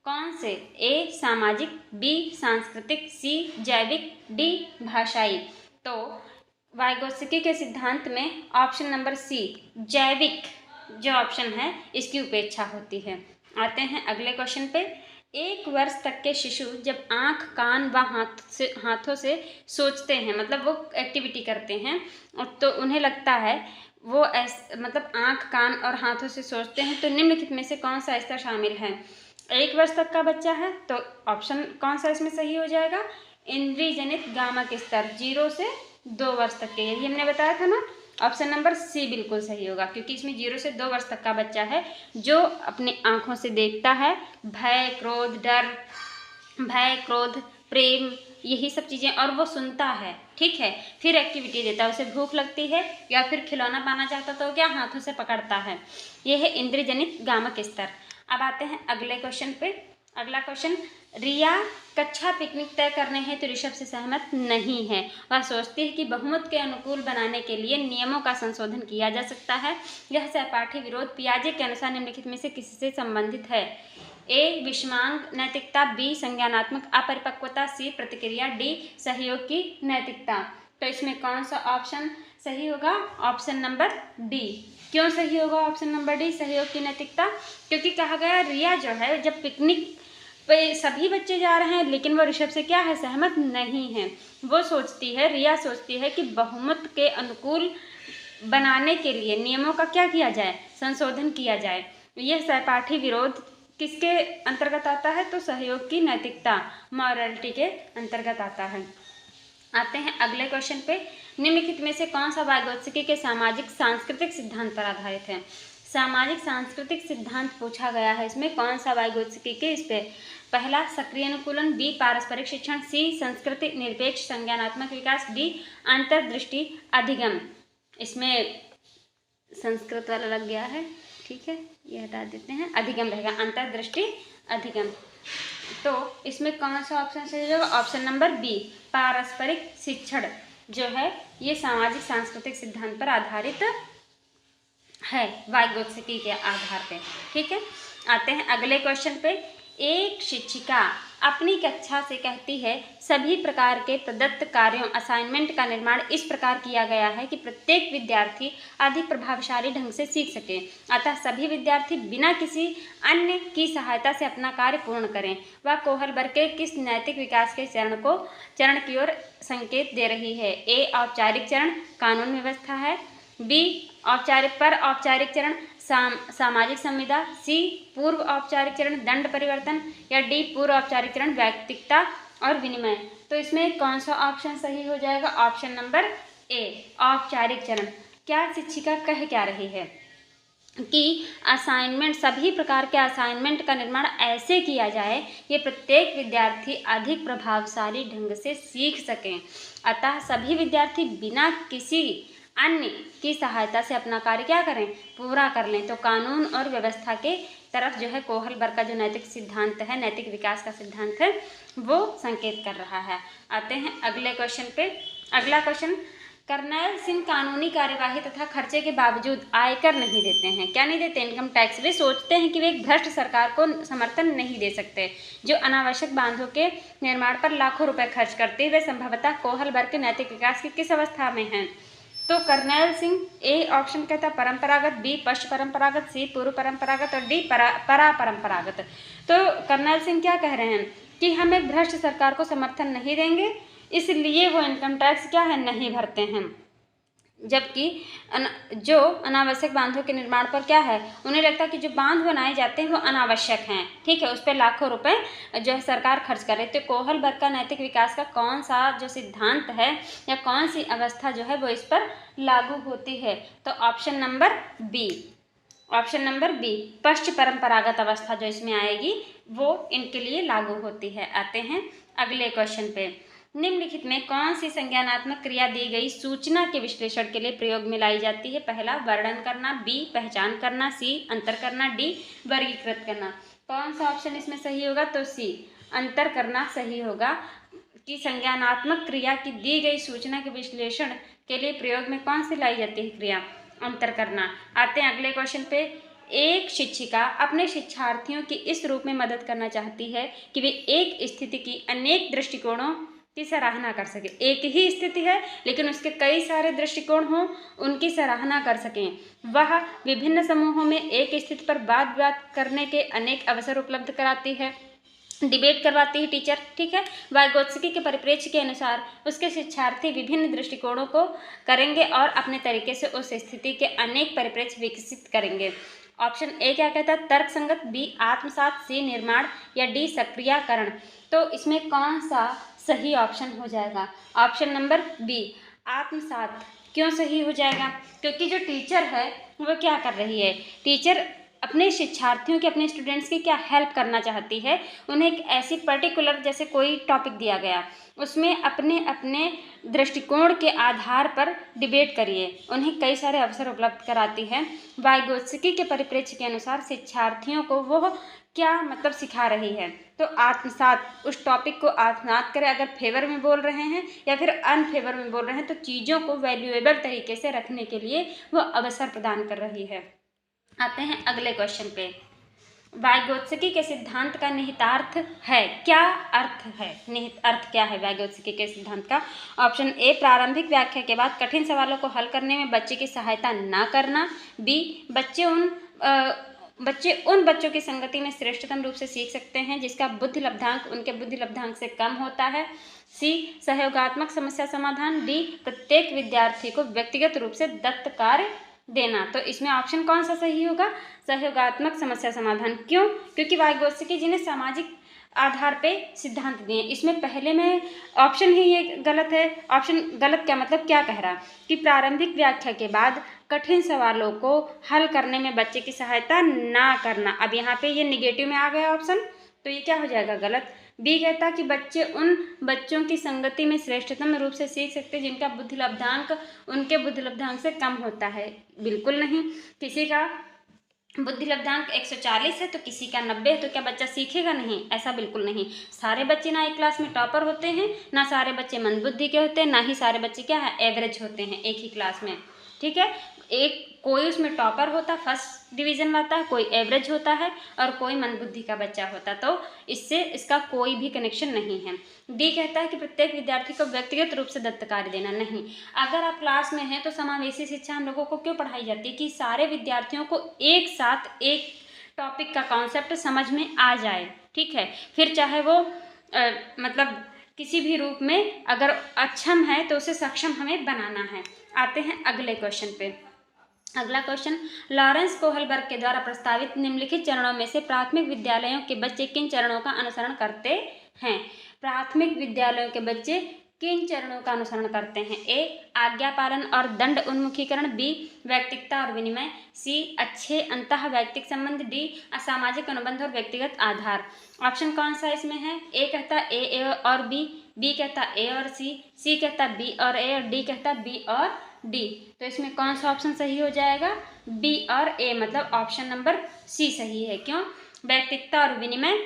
[SPEAKER 1] कौन से? ए सामाजिक, बी सांस्कृतिक, सी जैविक, डी भाषाई। तो वाइगोत्स्की के सिद्धांत में ऑप्शन नंबर सी जैविक जो ऑप्शन है इसकी उपेक्षा होती है। आते हैं अगले क्वेश्चन पे। 1 वर्ष तक के शिशु जब आँख, कान व हाथों से सोचते हैं, मतलब वो एक्टिविटी करते हैं, तो उन्हें लगता है वो मतलब आँख, कान और हाथों से सोचते हैं, तो निम्नलिखित में से कौन सा स्तर शामिल है? 1 वर्ष तक का बच्चा है तो ऑप्शन कौन सा इसमें सही हो जाएगा? इंद्रिय जनित गामक स्तर 0 से 2 वर्ष तक के, यही हमने बताया था ना। ऑप्शन नंबर सी बिल्कुल सही होगा, क्योंकि इसमें 0 से 2 वर्ष तक का बच्चा है जो अपनी आँखों से देखता है भय, क्रोध, डर, भय, क्रोध, प्रेम, यही सब चीज़ें, और वो सुनता है, ठीक है, फिर एक्टिविटी देता है। उसे भूख लगती है या फिर खिलौना पाना चाहता तो क्या हाथों से पकड़ता है। यह है इंद्रिय जनित गामक स्तर। अब आते हैं अगले क्वेश्चन पे। अगला क्वेश्चन, रिया कक्षा पिकनिक तय करने हेतु ऋषभ से सहमत नहीं है। वह सोचती है कि बहुमत के अनुकूल बनाने के लिए नियमों का संशोधन किया जा सकता है। यह सहपाठी विरोध पियाजे के अनुसार निम्नलिखित में से किससे संबंधित है? ए विषमांग नैतिकता, बी संज्ञानात्मक अपरिपक्वता, सी प्रतिक्रिया, डी सहयोग की नैतिकता। तो इसमें कौन सा ऑप्शन सही होगा? Option number D. क्यों सही होगा ऑप्शन नंबर डी सहयोग की नैतिकता? क्योंकि कहा गया रिया जो है जब पिकनिक पे सभी बच्चे जा रहे हैं लेकिन वो ऋषभ से क्या है, सहमत नहीं है। वो सोचती है, रिया सोचती है कि बहुमत के अनुकूल बनाने के लिए नियमों का क्या किया जाए, संशोधन किया जाए। यह सहपाठी विरोध किसके अंतर्गत आता है? तो सहयोग की नैतिकता, मॉरलिटी के अंतर्गत आता है। आते हैं अगले क्वेश्चन पे। निम्नलिखित में से कौन सा वाइगोत्स्की के सामाजिक सांस्कृतिक सिद्धांत पर आधारित है? सामाजिक सांस्कृतिक सिद्धांत पूछा गया है, इसमें कौन सा वाइगोत्स्की के इस पे? पहला सक्रिय अनुकूलन, बी पारस्परिक शिक्षण, सी संस्कृति निरपेक्ष संज्ञानात्मक विकास, डी अंतर्दृष्टि अधिगम। इसमें संस्कृत वाला लग गया है, ठीक है, ये हटा देते हैं, अधिगम रहेगा, अंतर्दृष्टि अधिगम। तो इसमें कौन सा ऑप्शन सही होगा? ऑप्शन नंबर बी पारस्परिक शिक्षण जो है ये सामाजिक सांस्कृतिक सिद्धांत पर आधारित है, वाइगोत्स्की के आधार पे, ठीक है। आते हैं अगले क्वेश्चन पे। एक शिक्षिका अपनी कक्षा से कहती है सभी प्रकार के प्रदत्त कार्यों असाइनमेंट का निर्माण इस प्रकार किया गया है कि प्रत्येक विद्यार्थी अधिक प्रभावशाली ढंग से सीख सके, अतः सभी विद्यार्थी बिना किसी अन्य की सहायता से अपना कार्य पूर्ण करें। वह कोहलबर्ग के किस नैतिक विकास के चरण की ओर संकेत दे रही है? ए औपचारिक चरण कानून व्यवस्था है, बी औपचारिक चरण सामाजिक संविदा, सी पूर्व औपचारिक चरण दंड परिवर्तन, या डी पूर्व औपचारिक चरण वैयक्तिकता और विनिमय। तो इसमें कौन सा ऑप्शन सही हो जाएगा? ऑप्शन नंबर ए औपचारिक चरण। क्या शिक्षिका कह क्या रही है कि असाइनमेंट, सभी प्रकार के असाइनमेंट का निर्माण ऐसे किया जाए कि प्रत्येक विद्यार्थी अधिक प्रभावशाली ढंग से सीख सकें, अतः सभी विद्यार्थी बिना किसी अन्य की सहायता से अपना कार्य क्या करें, पूरा कर लें। तो कानून और व्यवस्था के तरफ जो है कोहलबर्ग का जो नैतिक सिद्धांत है, नैतिक विकास का सिद्धांत है, वो संकेत कर रहा है। आते हैं अगले क्वेश्चन पे। अगला क्वेश्चन, कर्नैल सिंह कानूनी कार्यवाही तथा खर्चे के बावजूद आयकर नहीं देते हैं। क्या नहीं देते? Income tax. वे सोचते हैं कि वे एक भ्रष्ट सरकार को समर्थन नहीं दे सकते जो अनावश्यक बांधों के निर्माण पर लाखों रुपए खर्च करते हुए संभवतः कोहलबर्ग के नैतिक विकास की किस अवस्था में हैं? तो कर्नैल सिंह ए ऑप्शन कहता है परंपरागत, बी पश्च परंपरागत, सी पूर्व परंपरागत और डी परा परंपरागत। तो कर्नैल सिंह क्या कह रहे हैं कि हम एक भ्रष्ट सरकार को समर्थन नहीं देंगे, इसलिए वो इनकम टैक्स क्या है, नहीं भरते हैं। जबकि जो अनावश्यक बांधों के निर्माण पर क्या है, उन्हें लगता है कि जो बांध बनाए जाते हैं वो अनावश्यक हैं, ठीक है, उस पर लाखों रुपए जो है सरकार खर्च कर रही है। तो कोहलबर्ग का नैतिक विकास का कौन सा जो सिद्धांत है या कौन सी अवस्था जो है वो इस पर लागू होती है? तो ऑप्शन नंबर बी पश्च परंपरागत अवस्था जो इसमें आएगी वो इनके लिए लागू होती है। आते हैं अगले क्वेश्चन पे। निम्नलिखित में कौन सी संज्ञानात्मक क्रिया दी गई सूचना के विश्लेषण के लिए प्रयोग में लाई जाती है? पहला वर्णन करना, बी पहचान करना, सी अंतर करना, डी वर्गीकृत करना। कौन सा ऑप्शन इसमें सही होगा? तो सी अंतर करना सही होगा कि संज्ञानात्मक क्रिया की दी गई सूचना के विश्लेषण के लिए प्रयोग में कौन सी लाई जाती है क्रिया? अंतर करना। आते हैं अगले क्वेश्चन पे। एक शिक्षिका अपने शिक्षार्थियों की इस रूप में मदद करना चाहती है कि वे एक स्थिति की अनेक दृष्टिकोणों की सराहना कर सके। एक ही स्थिति है लेकिन उसके कई सारे दृष्टिकोण हों, उनकी सराहना कर सकें। वह विभिन्न समूहों में एक स्थिति पर वाद विवाद करने के अनेक अवसर उपलब्ध कराती है, डिबेट करवाती है टीचर, ठीक है। वाइगोत्स्की के परिप्रेक्ष्य के अनुसार उसके शिक्षार्थी विभिन्न दृष्टिकोणों को करेंगे और अपने तरीके से उस स्थिति के अनेक परिप्रेक्ष्य विकसित करेंगे। ऑप्शन ए क्या कहता है? तर्क संगत, बी आत्मसात, सी निर्माण या डी सक्रियकरण। तो इसमें कौन सा सही ऑप्शन हो जाएगा? ऑप्शन नंबर बी आत्मसात। क्यों सही हो जाएगा? क्योंकि जो टीचर है वो क्या कर रही है? टीचर अपने शिक्षार्थियों की, अपने स्टूडेंट्स की क्या हेल्प करना चाहती है। उन्हें एक ऐसी पर्टिकुलर, जैसे कोई टॉपिक दिया गया, उसमें अपने अपने दृष्टिकोण के आधार पर डिबेट करिए, उन्हें कई सारे अवसर उपलब्ध कराती है। वाइगोत्स्की के परिप्रेक्ष्य के अनुसार शिक्षार्थियों को वो क्या मतलब सिखा रही है? तो आत्मसात, उस टॉपिक को आत्मसात करें। अगर फेवर में बोल रहे हैं या फिर अनफेवर में बोल रहे हैं तो चीज़ों को वैल्यूएबल तरीके से रखने के लिए वो अवसर प्रदान कर रही है। आते हैं अगले क्वेश्चन पे। वाइगोत्स्की के सिद्धांत का निहितार्थ है, क्या अर्थ है? निहित अर्थ क्या है वाइगोत्स्की के सिद्धांत का? ऑप्शन ए प्रारंभिक व्याख्या के बाद कठिन सवालों को हल करने में बच्चे की सहायता ना करना, बी बच्चे उन बच्चों की संगति में श्रेष्ठतम रूप से सीख सकते हैं जिसका बुद्धि लब्धांक उनके बुद्धि लब्धांक से कम होता है, सी सहयोगात्मक समस्या समाधान, डी प्रत्येक विद्यार्थी को व्यक्तिगत रूप से दत्त कार्य देना। तो इसमें ऑप्शन कौन सा सही होगा? सहयोगात्मक समस्या समाधान। क्यों? क्योंकि वाइगोत्स्की जी ने सामाजिक आधार पे सिद्धांत दिए। इसमें पहले में ऑप्शन ही ये गलत है। ऑप्शन गलत क्या मतलब क्या कह रहा? कि प्रारंभिक व्याख्या के बाद कठिन सवालों को हल करने में बच्चे की सहायता ना करना। अब यहाँ पे ये निगेटिव में आ गया ऑप्शन, तो ये क्या हो जाएगा? गलत। बी कहता कि बच्चे उन बच्चों की संगति में श्रेष्ठतम रूप से सीख सकते जिनका बुद्धि लब्धांक उनके बुद्धि लब्धांक से कम होता है। बिल्कुल नहीं। किसी का बुद्धि लब्धांक 140 है तो किसी का 90 है, तो क्या बच्चा सीखेगा नहीं? ऐसा बिल्कुल नहीं। सारे बच्चे ना एक क्लास में टॉपर होते हैं, ना सारे बच्चे मंदबुद्धि के होते हैं, ना ही सारे बच्चे क्या है एवरेज होते हैं एक ही क्लास में, ठीक है। एक कोई उसमें टॉपर होता, फर्स्ट डिवीज़न लाता है, कोई एवरेज होता है और कोई मंदबुद्धि का बच्चा होता। तो इससे इसका कोई भी कनेक्शन नहीं है। डी कहता है कि प्रत्येक विद्यार्थी को व्यक्तिगत रूप से दत्त कार्य देना। नहीं, अगर आप क्लास में हैं तो समावेशी शिक्षा हम लोगों को क्यों पढ़ाई जाती है? कि सारे विद्यार्थियों को एक साथ एक टॉपिक का कॉन्सेप्ट समझ में आ जाए, ठीक है। फिर चाहे वो मतलब किसी भी रूप में अगर अक्षम है तो उसे सक्षम हमें बनाना है। आते हैं अगले क्वेश्चन पे। अगला क्वेश्चन, लॉरेंस कोहलबर्ग के द्वारा प्रस्तावित निम्नलिखित चरणों में से प्राथमिक विद्यालयों के बच्चे किन चरणों का अनुसरण करते हैं? प्राथमिक विद्यालयों के बच्चे किन चरणों का अनुसरण करते हैं? ए आज्ञा पालन और दंड उन्मुखीकरण, बी व्यक्तिकता और विनिमय, सी अच्छे अंतः वैयक्तिक संबंध, डी असामाजिक अनुबंध और व्यक्तिगत आधार। ऑप्शन कौन सा इसमें है? ए कहता ए और बी कहता ए और सी कहता बी और ए और डी कहता बी और डी। तो इसमें कौन सा ऑप्शन सही हो जाएगा? बी और ए, मतलब ऑप्शन नंबर सी सही है। क्यों? व्यक्तिकता और विनिमय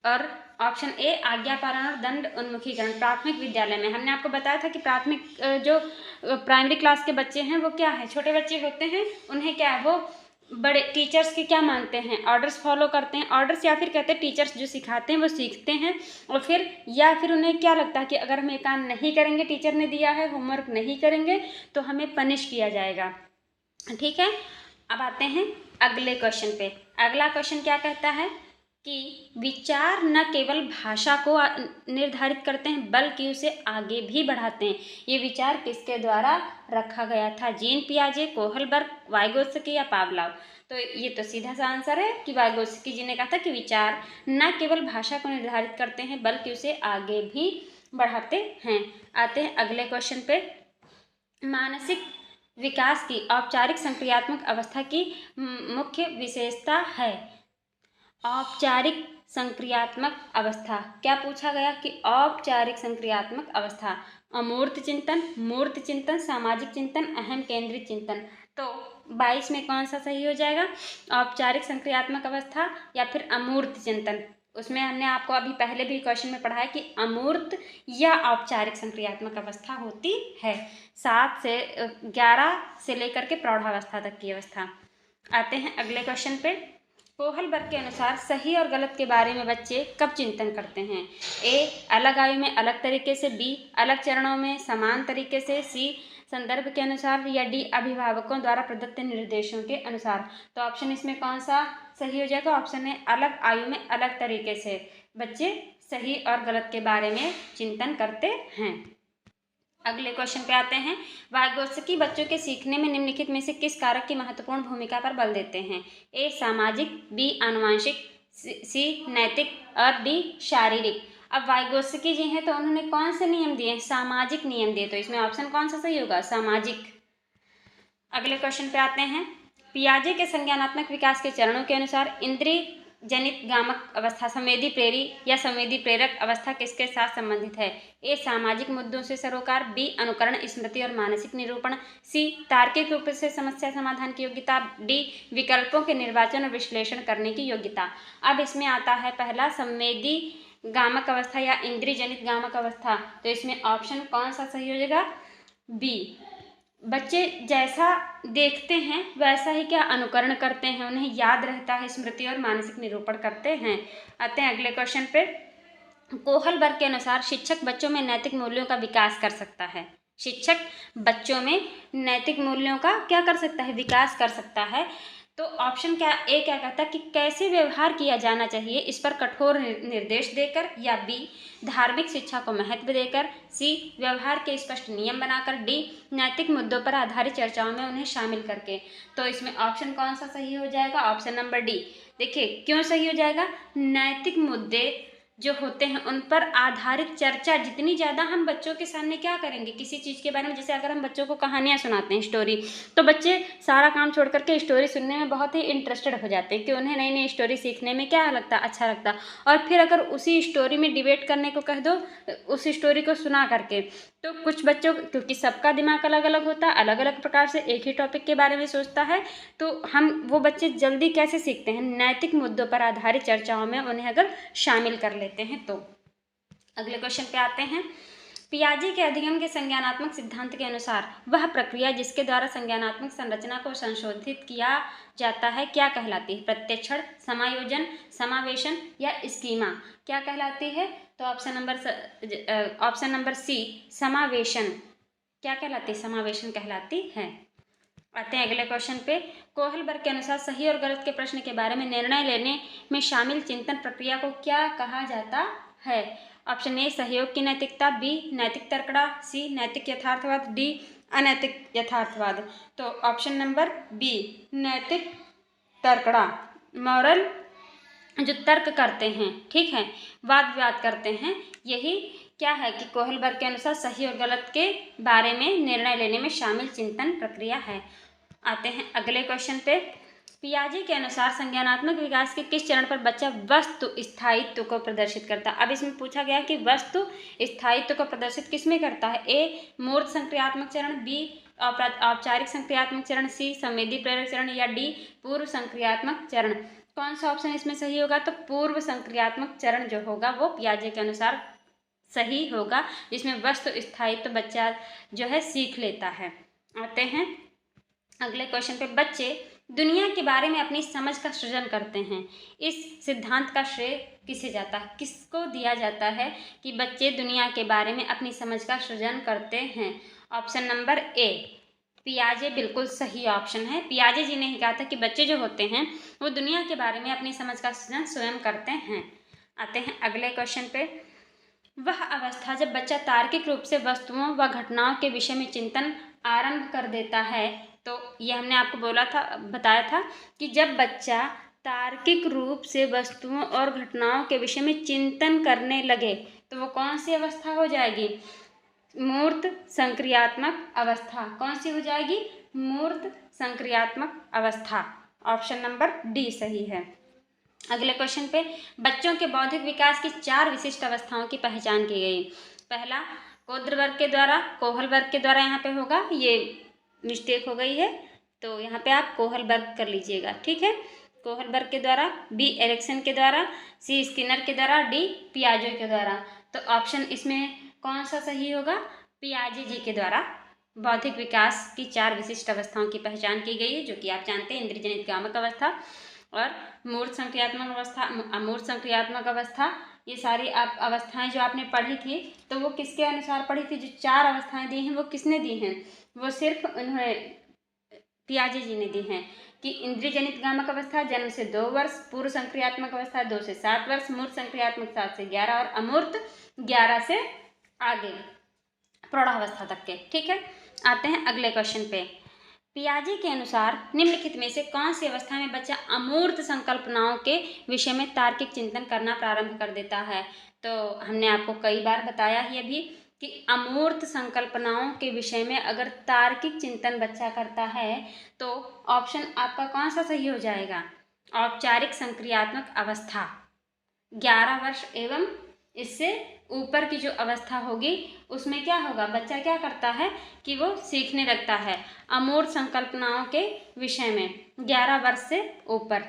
[SPEAKER 1] और ऑप्शन ए आज्ञा पालन और दंड उन्मुखीकरण। प्राथमिक विद्यालय में हमने आपको बताया था कि प्राथमिक जो प्राइमरी क्लास के बच्चे हैं वो क्या है, छोटे बच्चे होते हैं, उन्हें क्या है वो बड़े टीचर्स के क्या मानते हैं, ऑर्डर्स फॉलो करते हैं। ऑर्डर्स या फिर कहते हैं टीचर्स जो सिखाते हैं वो सीखते हैं और फिर या फिर उन्हें क्या लगता है कि अगर हम ये काम नहीं करेंगे, टीचर ने दिया है, होमवर्क नहीं करेंगे तो हमें पनिश किया जाएगा, ठीक है। अब आते हैं अगले क्वेश्चन पे। अगला क्वेश्चन क्या कहता है कि विचार न केवल भाषा को निर्धारित करते हैं बल्कि उसे आगे भी बढ़ाते हैं। ये विचार किसके द्वारा रखा गया था? जीन पियाजे, कोहलबर्ग, वाइगोत्स्की या पावलोव? तो ये तो सीधा सा आंसर है कि वाइगोत्स्की जी ने कहा था कि विचार न केवल भाषा को निर्धारित करते हैं बल्कि उसे आगे भी बढ़ाते हैं। आते हैं अगले क्वेश्चन पे। मानसिक विकास की औपचारिक संक्रियात्मक अवस्था की मुख्य विशेषता है। औपचारिक संक्रियात्मक अवस्था। क्या पूछा गया कि औपचारिक संक्रियात्मक अवस्था, अमूर्त चिंतन, मूर्त चिंतन, सामाजिक चिंतन, अहम केंद्रित चिंतन। तो 22 में कौन सा सही हो जाएगा? औपचारिक संक्रियात्मक अवस्था या फिर अमूर्त चिंतन। उसमें हमने आपको अभी पहले भी क्वेश्चन में पढ़ा है कि अमूर्त या औपचारिक संक्रियात्मक अवस्था होती है 7 से 11 से लेकर के प्रौढ़ावस्था तक की अवस्था। आते हैं अगले क्वेश्चन पे। कोहलबर्ग के अनुसार सही और गलत के बारे में बच्चे कब चिंतन करते हैं? ए, अलग आयु में अलग तरीके से, बी, अलग चरणों में समान तरीके से, सी, संदर्भ के अनुसार, या डी, अभिभावकों द्वारा प्रदत्त निर्देशों के अनुसार। तो ऑप्शन इसमें कौन सा सही हो जाएगा? ऑप्शन है अलग आयु में अलग तरीके से बच्चे सही और गलत के बारे में चिंतन करते हैं। अगले क्वेश्चन पे आते हैं। वाइगोत्स्की बच्चों के सीखने में निम्नलिखित में से किस कारक की महत्वपूर्ण भूमिका पर बल देते हैं? ए, सामाजिक, बी, आनुवंशिक, सी, नैतिक और डी, शारीरिक। अब वाइगोत्स्की जी हैं तो उन्होंने कौन से नियम दिए? सामाजिक नियम दिए, तो इसमें ऑप्शन कौन सा सही होगा? सामाजिक। अगले क्वेश्चन पे आते हैं। पियाजे के संज्ञानात्मक विकास के चरणों के अनुसार इंद्रिय जनित गामक अवस्था संवेदी प्रेरी या संवेदी प्रेरक अवस्था किसके साथ संबंधित है? ए, सामाजिक मुद्दों से सरोकार, बी, अनुकरण, स्मृति और मानसिक निरूपण, सी, तार्किक रूप से समस्या समाधान की योग्यता, डी, विकल्पों के निर्वाचन और विश्लेषण करने की योग्यता। अब इसमें आता है पहला संवेदी गामक अवस्था या इंद्रिय जनित गामक अवस्था, तो इसमें ऑप्शन कौन सा सही हो जाएगा? बी। बच्चे जैसा देखते हैं वैसा ही क्या अनुकरण करते हैं, उन्हें याद रहता है, स्मृति और मानसिक निरूपण करते हैं। आते हैं अगले क्वेश्चन पे। कोहलबर्ग के अनुसार शिक्षक बच्चों में नैतिक मूल्यों का विकास कर सकता है। शिक्षक बच्चों में नैतिक मूल्यों का क्या कर सकता है? विकास कर सकता है। तो ऑप्शन क्या ए क्या कहता है कि कैसे व्यवहार किया जाना चाहिए, इस पर कठोर निर्देश देकर, या बी, धार्मिक शिक्षा को महत्व देकर, सी, व्यवहार के स्पष्ट नियम बनाकर, डी, नैतिक मुद्दों पर आधारित चर्चाओं में उन्हें शामिल करके। तो इसमें ऑप्शन कौन सा सही हो जाएगा? Option number D. देखिए क्यों सही हो जाएगा? नैतिक मुद्दे जो होते हैं उन पर आधारित चर्चा जितनी ज़्यादा हम बच्चों के सामने क्या करेंगे किसी चीज़ के बारे में, जैसे अगर हम बच्चों को कहानियाँ सुनाते हैं, स्टोरी, तो बच्चे सारा काम छोड़ करके स्टोरी सुनने में बहुत ही इंटरेस्टेड हो जाते हैं कि उन्हें नई नई स्टोरी सीखने में क्या लगता, अच्छा लगता। और फिर अगर उसी स्टोरी में डिबेट करने को कह दो उस स्टोरी को सुना करके, तो कुछ बच्चों, क्योंकि सबका दिमाग अलग अलग होता है, अलग अलग प्रकार से एक ही टॉपिक के बारे में सोचता है, तो वो बच्चे जल्दी कैसे सीखते हैं? नैतिक मुद्दों पर आधारित चर्चाओं में उन्हें अगर शामिल कर लेते हैं तो। अगले क्वेश्चन पे आते हैं। पियाजे के अधिगम के संज्ञानात्मक सिद्धांत के अनुसार वह प्रक्रिया जिसके द्वारा संज्ञानात्मक संरचना को संशोधित किया जाता है क्या कहलाती है? प्रत्यक्षण, समायोजन, समावेशन या स्कीमा क्या कहलाती है? तो ऑप्शन नंबर सी, समावेशन क्या कहलाती है? समावेशन कहलाती है। आते हैं अगले क्वेश्चन पे। कोहलबर्ग के अनुसार सही और गलत के प्रश्न के बारे में निर्णय लेने में शामिल चिंतन प्रक्रिया को क्या कहा जाता है? ऑप्शन ए, सहयोग की नैतिकता, बी, नैतिक तर्कड़ा, सी, नैतिक यथार्थवाद, डी, अनैतिक यथार्थवाद। तो ऑप्शन नंबर बी, नैतिक तर्कड़ा, मॉरल जो तर्क करते हैं, ठीक है, वाद विवाद करते हैं, यही क्या है कि कोहलबर्ग के अनुसार सही और गलत के बारे में निर्णय लेने में शामिल चिंतन प्रक्रिया है। आते हैं अगले क्वेश्चन पे। पियाजे के अनुसार संज्ञानात्मक विकास के किस चरण पर बच्चा वस्तु स्थायित्व को प्रदर्शित करता है? अब इसमें पूछा गया कि वस्तु स्थायित्व को प्रदर्शित किसमें करता है? ए, मूर्त संक्रियात्मक चरण, बी, औपचारिक संक्रियात्मक चरण, सी, संवेदी प्रेरक चरण, या डी, पूर्व संक्रियात्मक चरण। कौन सा ऑप्शन इसमें सही होगा? तो पूर्व संक्रियात्मक चरण जो होगा वो पियाजे के अनुसार सही होगा, जिसमें वस्तु स्थायित्व बच्चा जो है सीख लेता है। आते हैं अगले क्वेश्चन पे। बच्चे दुनिया के बारे में अपनी समझ का सृजन करते हैं, इस सिद्धांत का श्रेय किसे जाता है? किसको दिया जाता है कि बच्चे दुनिया के बारे में अपनी समझ का सृजन करते हैं? ऑप्शन नंबर ए, पियाजे बिल्कुल सही ऑप्शन है। पियाजे जी ने ही कहा था कि बच्चे जो होते हैं वो दुनिया के बारे में अपनी समझ का सृजन स्वयं करते हैं। आते हैं अगले क्वेश्चन पे। वह अवस्था जब बच्चा तार्किक रूप से वस्तुओं व घटनाओं के विषय में चिंतन आरंभ कर देता है, तो ये हमने आपको बताया था कि जब बच्चा तार्किक रूप से वस्तुओं और घटनाओं के विषय में चिंतन करने लगे तो वो कौन सी अवस्था हो जाएगी? मूर्त संक्रियात्मक अवस्था। कौन सी हो जाएगी? मूर्त संक्रियात्मक अवस्था। ऑप्शन नंबर डी सही है। अगले क्वेश्चन पे बच्चों के बौद्धिक विकास की 4 विशिष्ट अवस्थाओं की पहचान की गई। पहला कोद्र वर्ग के द्वारा, कोहल वर्ग के द्वारा यहाँ पे होगा, ये मिस्टेक हो गई है तो यहाँ पे आप कोहल वर्ग कर लीजिएगा, ठीक है। कोहल वर्ग के द्वारा, बी एरिक्सन के द्वारा, सी स्किनर के द्वारा, डी पियाजे के द्वारा। तो ऑप्शन इसमें कौन सा सही होगा? पियाजे जी के द्वारा बौद्धिक विकास की 4 विशिष्ट अवस्थाओं की पहचान की गई है, जो कि आप जानते हैं इंद्रियजनित गामक अवस्था और मूर्त संक्रियात्मक अवस्था, अमूर्त संक्रियात्मक अवस्था। ये सारी आप अवस्थाएं जो आपने पढ़ी थी तो वो किसके अनुसार पढ़ी थी? जो 4 अवस्थाएं दी हैं वो किसने दी हैं? वो सिर्फ उन्होंने पियाजे जी ने दी हैं कि इंद्रिय जनित गामक अवस्था जन्म से 2 वर्ष, पूर्व संक्रियात्मक अवस्था 2 से 7 वर्ष, मूर्त संक्रियात्मक 7 से 11 और अमूर्त 11 से आगे प्रौढ़ावस्था तक के, ठीक है। आते हैं अगले क्वेश्चन पे। पियाजे के अनुसार निम्नलिखित में से कौन सी अवस्था में बच्चा अमूर्त संकल्पनाओं के विषय में तार्किक चिंतन करना प्रारंभ कर देता है? तो हमने आपको कई बार बताया ही अभी कि अमूर्त संकल्पनाओं के विषय में अगर तार्किक चिंतन बच्चा करता है तो ऑप्शन आपका कौन सा सही हो जाएगा? औपचारिक संक्रियात्मक अवस्था 11 वर्ष एवं इससे ऊपर की जो अवस्था होगी उसमें क्या होगा? बच्चा क्या करता है कि वो सीखने लगता है अमूर्त संकल्पनाओं के विषय में 11 वर्ष से ऊपर।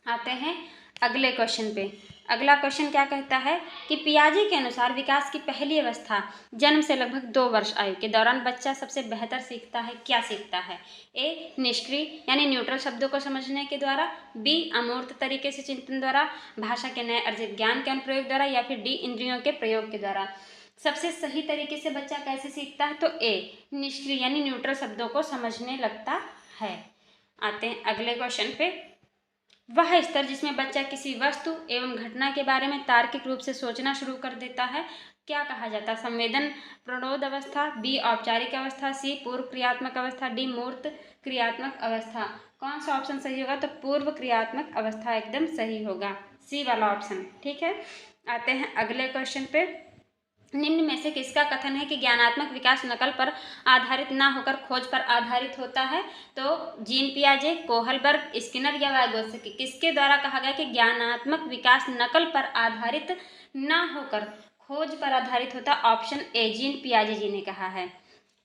[SPEAKER 1] आते हैं अगले क्वेश्चन पे। अगला क्वेश्चन क्या कहता है कि पियाजे के अनुसार विकास की पहली अवस्था जन्म से लगभग 2 वर्ष आयु के दौरान बच्चा सबसे बेहतर सीखता है। क्या सीखता है? ए निष्क्रिय यानी न्यूट्रल शब्दों को समझने के द्वारा, बी अमूर्त तरीके से चिंतन द्वारा, भाषा के नए अर्जित ज्ञान के अनुप्रयोग द्वारा, या फिर डी इंद्रियों के प्रयोग के द्वारा। सबसे सही तरीके से बच्चा कैसे सीखता है? तो ए निष्क्रिय यानी न्यूट्रल शब्दों को समझने लगता है। आते हैं अगले क्वेश्चन पे। वह स्तर जिसमें बच्चा किसी वस्तु एवं घटना के बारे में तार्किक रूप से सोचना शुरू कर देता है क्या कहा जाता है? संवेदन प्रणोद अवस्था, बी औपचारिक अवस्था, सी पूर्व क्रियात्मक अवस्था, डी मूर्त क्रियात्मक अवस्था। कौन सा ऑप्शन सही होगा? तो पूर्व क्रियात्मक अवस्था एकदम सही होगा, सी वाला ऑप्शन, ठीक है। आते हैं अगले क्वेश्चन पे। निम्न में से किसका कथन है कि ज्ञानात्मक विकास नकल पर आधारित ना होकर खोज पर आधारित होता है? तो जीन पियाजे, कोहलबर्ग, स्किनर या वाइगोत्स्की, किसके द्वारा कहा गया कि ज्ञानात्मक विकास नकल पर आधारित ना होकर खोज पर आधारित होता? ऑप्शन ए जीन पियाजे जी ने कहा है।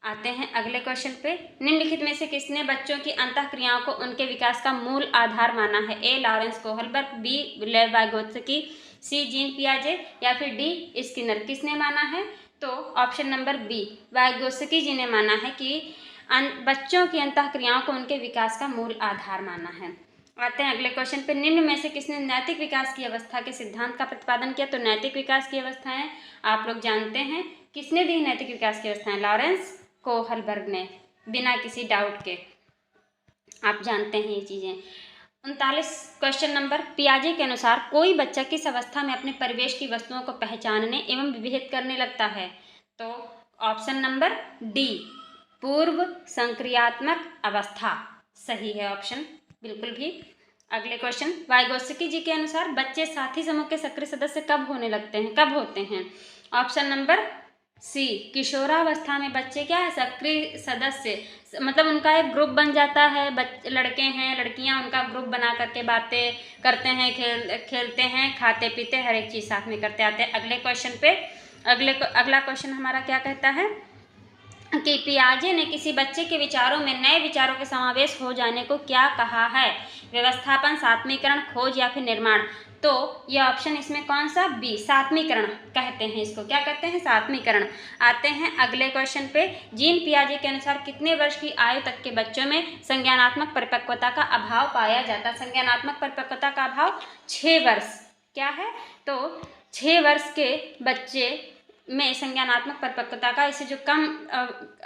[SPEAKER 1] आते हैं अगले क्वेश्चन पे। निम्नलिखित में से किसने बच्चों की अंतःक्रियाओं को उनके विकास का मूल आधार माना है? A Lawrence Kohlberg, B Lev Vygotsky, C Jean पियाजे या फिर डी स्किनर। किसने माना है? तो option number B Vygotsky ji ने माना है कि बच्चों की अंतःक्रियाओं को उनके विकास का मूल आधार माना है। आते हैं अगले क्वेश्चन पे। निम्न में से किसने नैतिक विकास की अवस्था के सिद्धांत का प्रतिपादन किया? तो नैतिक विकास की अवस्थाएं आप लोग जानते हैं किसने दी नैतिक विकास की अवस्थाएं? लॉरेंस कोहलबर्ग ने, बिना किसी डाउट के, आप जानते हैं ये चीजें। 39 क्वेश्चन नंबर। पियाजे के अनुसार कोई बच्चा किस अवस्था में अपने परिवेश की वस्तुओं को पहचानने एवं विभेद करने लगता है? तो ऑप्शन नंबर डी पूर्व संक्रियात्मक अवस्था सही है ऑप्शन, बिल्कुल भी। अगले क्वेश्चन। वाइगोत्स्की जी के अनुसार बच्चे साथी समूह के सक्रिय सदस्य कब होने लगते हैं, कब होते हैं? ऑप्शन नंबर सी किशोरावस्था में बच्चे क्या है? सक्रिय सदस्य, मतलब उनका एक ग्रुप बन जाता है। लड़के हैं लड़कियां उनका ग्रुप बना करके बातें करते हैं, खेलते हैं, खाते पीते, हर एक चीज़ साथ में करते आते हैं। अगले क्वेश्चन पे अगला क्वेश्चन हमारा क्या कहता है कि पियाजे ने किसी बच्चे के विचारों में नए विचारों के समावेश हो जाने को क्या कहा है? व्यवस्थापन, सात्मीकरण, खोज या फिर निर्माण। तो यह ऑप्शन इसमें कौन सा? बी सात्मीकरण कहते हैं इसको। क्या कहते हैं? सात्मीकरण। आते हैं अगले क्वेश्चन पे। जीन पियाजे के अनुसार कितने वर्ष की आयु तक के बच्चों में संज्ञानात्मक परिपक्वता का अभाव पाया जाता है? संज्ञानात्मक परिपक्वता का अभाव 6 वर्ष। क्या है? तो 6 वर्ष के बच्चे में संज्ञानात्मक परिपक्वता का, इसे जो कम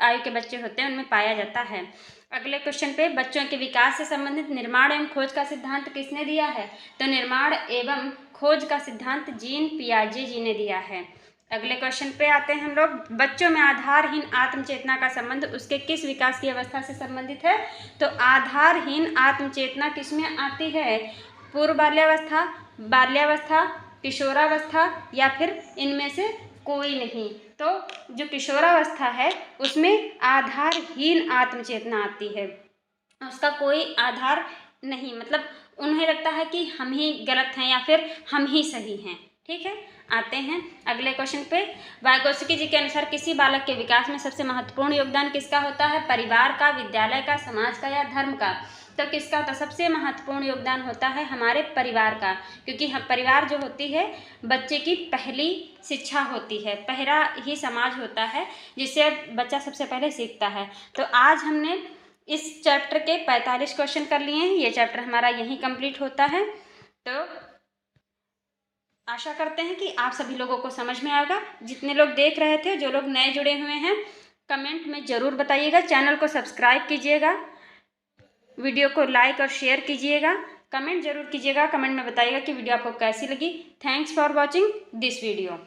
[SPEAKER 1] आयु के बच्चे होते हैं उनमें पाया जाता है। अगले क्वेश्चन पे बच्चों के विकास से संबंधित निर्माण एवं खोज का सिद्धांत किसने दिया है? तो निर्माण एवं खोज का सिद्धांत जीन पियाजे जी ने दिया है। अगले क्वेश्चन पे आते हैं हम लोग। बच्चों में आधारहीन आत्मचेतना का संबंध उसके किस विकास की अवस्था से संबंधित है? तो आधारहीन आत्मचेतना किसमें आती है? पूर्व बाल्यावस्था, बाल्यावस्था, किशोरावस्था या फिर इनमें से कोई नहीं। तो जो किशोरावस्था है उसमें आधारहीन आत्मचेतना आती है, उसका कोई आधार नहीं, मतलब उन्हें लगता है कि हम ही गलत हैं या फिर हम ही सही हैं। ठीक है, आते हैं अगले क्वेश्चन पे। वाइगोत्स्की जी के अनुसार किसी बालक के विकास में सबसे महत्वपूर्ण योगदान किसका होता है? परिवार का, विद्यालय का, समाज का या धर्म का? तो किसका होता है? सबसे महत्वपूर्ण योगदान होता है हमारे परिवार का, क्योंकि हम परिवार जो होती है बच्चे की पहली शिक्षा होती है, पहला ही समाज होता है जिससे बच्चा सबसे पहले सीखता है। तो आज हमने इस चैप्टर के 45 क्वेश्चन कर लिए हैं। ये चैप्टर हमारा यहीं कंप्लीट होता है। तो आशा करते हैं कि आप सभी लोगों को समझ में आएगा। जितने लोग देख रहे थे, जो लोग नए जुड़े हुए हैं, कमेंट में ज़रूर बताइएगा, चैनल को सब्सक्राइब कीजिएगा, वीडियो को लाइक और शेयर कीजिएगा, कमेंट जरूर कीजिएगा, कमेंट में बताइएगा कि वीडियो आपको कैसी लगी। Thanks for watching this video.